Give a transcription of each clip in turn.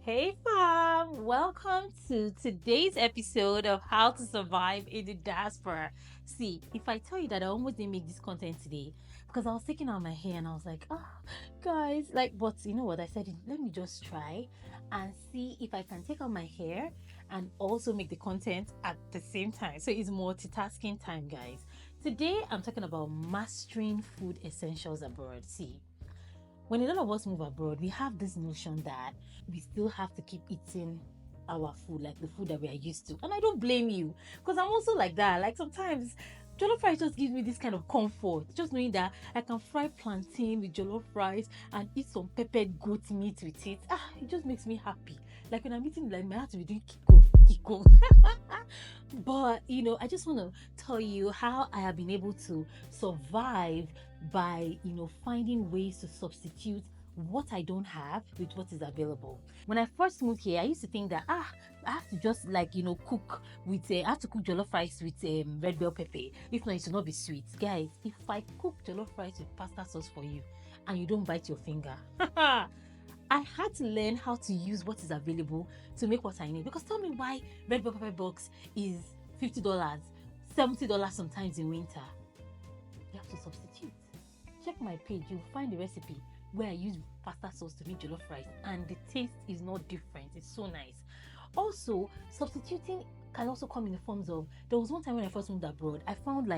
Hey fam, welcome to today's episode of How to Survive in the Diaspora. See, if I tell you that I almost didn't make this content today because I was taking out my hair and I was like, oh, guys, but you know what? I said, let me just try and see if I can take out my hair and also make the content at the same time. So it's multitasking time, guys. Today, I'm talking about mastering food essentials abroad. See, when a lot of us move abroad, we have this notion that we still have to keep eating our food, like the food that we are used to. And I don't blame you, because I'm also like that. Like sometimes jollof rice just gives me this kind of comfort, just knowing that I can fry plantain with jollof rice and eat some peppered goat meat with it. It just makes me happy. Like when I'm eating, like my heart will be doing kiko. But I just want to tell you how I have been able to survive by finding ways to substitute what I don't have with what is available. When I first moved here, I used to think that I have to just cook with I have to cook jollof rice with red bell pepper. If not, it should not be sweet. Guys, if I cook jollof rice with pasta sauce for you and you don't bite your finger, I had to learn how to use what is available to make what I need. Because tell me why red bell pepper box is $50, $70 sometimes in winter. You have to substitute. Check my page, you'll find the recipe where I use pasta sauce to make jollof rice, and the taste is not different. It's so nice. Also, substituting can also come in the forms of, there was one time when I first moved abroad, I found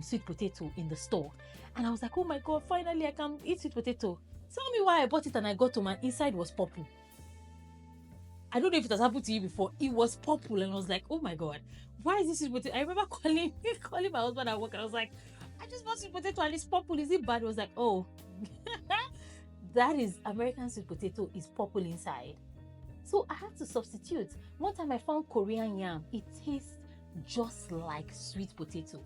sweet potato in the store, and I was like, oh my god, finally I can eat sweet potato. Tell me why I bought it and I got home and inside was purple. I don't know if it has happened to you before. It was purple and I was like, oh my god, why is this sweet potato? I remember calling my husband at work and I was like, I just bought sweet potato and it's purple. Is it bad? He was like, oh, that is American sweet potato is purple inside. So I had to substitute. One time I found Korean yam. It tastes just like sweet potato.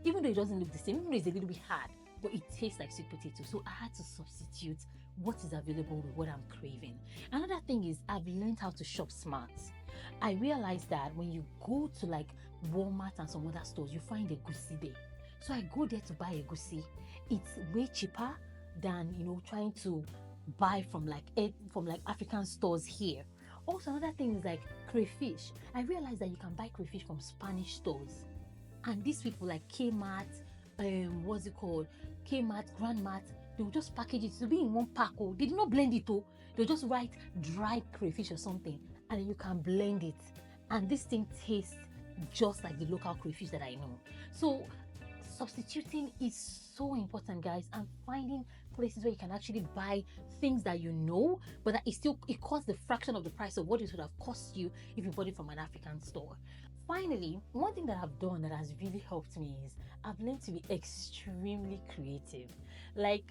Even though it doesn't look the same, even though it's a little bit hard, but it tastes like sweet potato. So I had to substitute what is available with what I'm craving. Another thing is I've learned how to shop smart. I realized that when you go to like Walmart and some other stores, you find a egusi there. So I go there to buy a egusi. It's way cheaper than trying to buy from African stores here. Also, another thing is like crayfish. I realized that you can buy crayfish from Spanish stores, and these people like Kmart, what's it called? Kmart, Grandmart, they will just package it to be in one pack. Oh, they did not blend it. Oh, they'll just write dried crayfish or something, and then you can blend it, and this thing tastes just like the local crayfish that I know. So substituting is so important, guys, and finding places where you can actually buy things that you know, but that it costs the fraction of the price of what it would have cost you if you bought it from an African store. Finally, one thing that I've done that has really helped me is I've learned to be extremely creative. Like,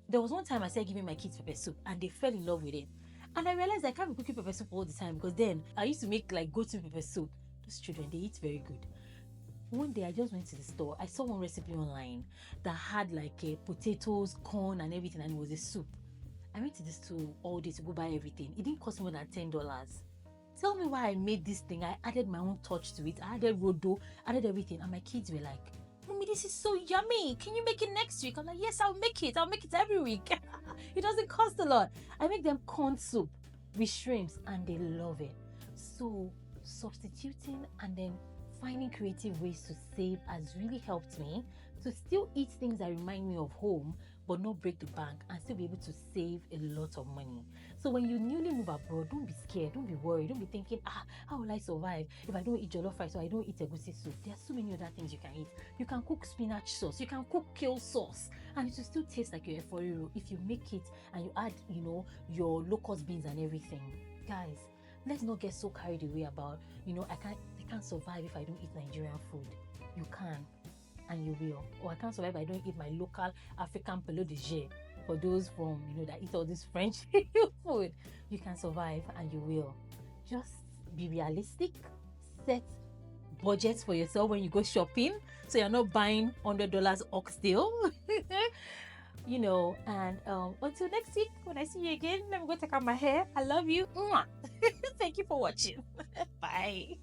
there was one time I started giving my kids pepper soup and they fell in love with it. And I realized I can't be cooking pepper soup all the time, because then I used to make like goat pepper soup. Those children, they eat very good. One day I just went to the store. I saw one recipe online that had potatoes, corn, and everything, and it was a soup. I went to the store all day to go buy everything. It didn't cost more than $10. Tell me why I made this thing. I added my own touch to it. I added rodo, added everything, and my kids were like, "Mommy, this is so yummy. Can you make it next week?" I'm like, "Yes, I'll make it. I'll make it every week." It doesn't cost a lot. I make them corn soup with shrimps, and they love it. So substituting and then finding creative ways to save has really helped me to still eat things that remind me of home, but not break the bank, and still be able to save a lot of money. So when you newly move abroad, don't be scared, don't be worried, don't be thinking, how will I survive if I don't eat jollof rice or I don't eat egusi soup? There are so many other things you can eat. You can cook spinach sauce, you can cook kale sauce, and it will still taste like your efori if you make it and you add, your locust beans and everything. Guys, let's not get so carried away about, I can't survive if I don't eat Nigerian food. You can, and you will. Or I can't survive if I don't eat my local African pelot de jais. For those from, that eat all this French food, you can survive and you will. Just be realistic. Set budgets for yourself when you go shopping, so you're not buying $100 oxtail. And until next week, when I see you again, let me go take out my hair. I love you. Thank you for watching. Bye.